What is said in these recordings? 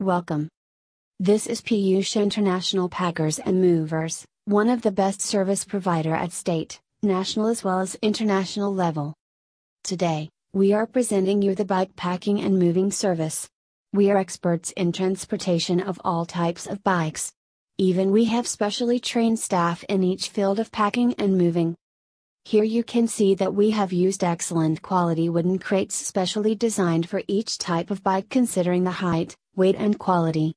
Welcome. This is Piyush International Packers and Movers, one of the best service provider at state, national as well as international level. Today, we are presenting you the bike packing and moving service. We are experts in transportation of all types of bikes. Even we have specially trained staff in each field of packing and moving. Here you can see that we have used excellent quality wooden crates specially designed for each type of bike considering the height, weight and quality.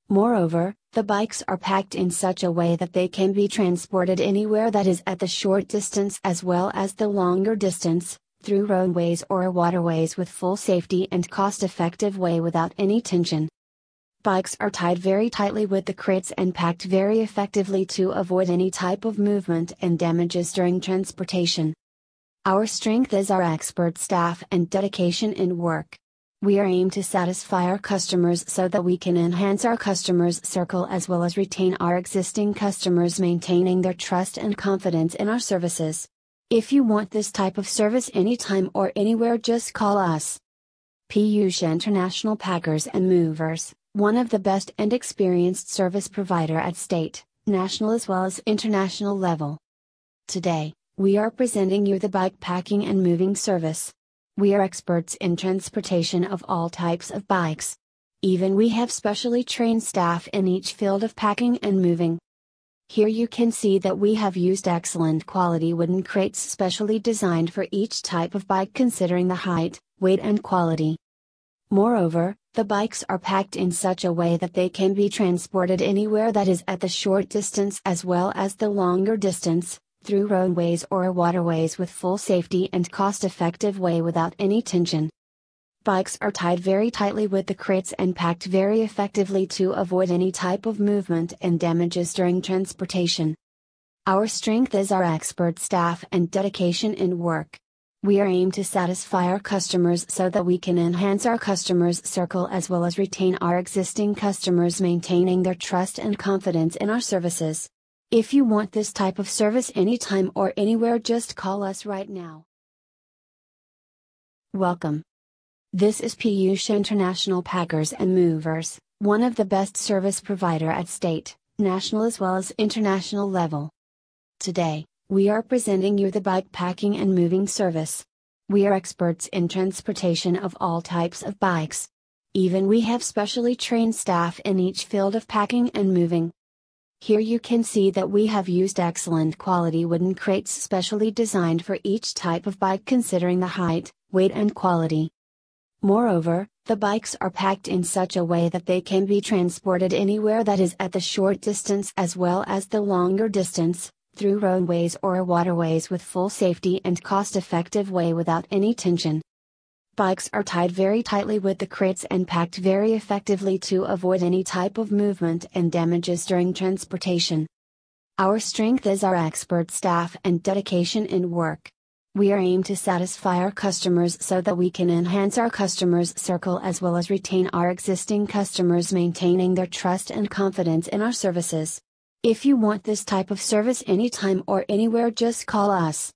Moreover, the bikes are packed in such a way that they can be transported anywhere, that is at the short distance as well as the longer distance, through roadways or waterways with full safety and cost-effective way without any tension. Bikes are tied very tightly with the crates and packed very effectively to avoid any type of movement and damages during transportation. Our strength is our expert staff and dedication in work. We are aimed to satisfy our customers so that we can enhance our customers' circle as well as retain our existing customers, maintaining their trust and confidence in our services. If you want this type of service anytime or anywhere, just call us. Piyush International Packers and Movers, one of the best and experienced service provider at state, national as well as international level. Today, we are presenting you the bike packing and moving service. We are experts in transportation of all types of bikes. Even we have specially trained staff in each field of packing and moving. Here you can see that we have used excellent quality wooden crates specially designed for each type of bike considering the height, weight and quality. Moreover, the bikes are packed in such a way that they can be transported anywhere, that is at the short distance as well as the longer distance, through roadways or waterways with full safety and cost-effective way without any tension. Bikes are tied very tightly with the crates and packed very effectively to avoid any type of movement and damages during transportation. Our strength is our expert staff and dedication in work. We are aimed to satisfy our customers so that we can enhance our customers' circle as well as retain our existing customers, maintaining their trust and confidence in our services. If you want this type of service anytime or anywhere, just call us right now. Welcome. This is Piyush International Packers and Movers, one of the best service provider at state, national as well as international level. Today, we are presenting you the bike packing and moving service. We are experts in transportation of all types of bikes. Even we have specially trained staff in each field of packing and moving. Here you can see that we have used excellent quality wooden crates specially designed for each type of bike considering the height, weight and quality. Moreover, the bikes are packed in such a way that they can be transported anywhere, that is at the short distance as well as the longer distance, through roadways or waterways with full safety and cost-effective way without any tension. Bikes are tied very tightly with the crates and packed very effectively to avoid any type of movement and damages during transportation. Our strength is our expert staff and dedication in work. We are aimed to satisfy our customers so that we can enhance our customers' circle as well as retain our existing customers, maintaining their trust and confidence in our services. If you want this type of service anytime or anywhere, just call us.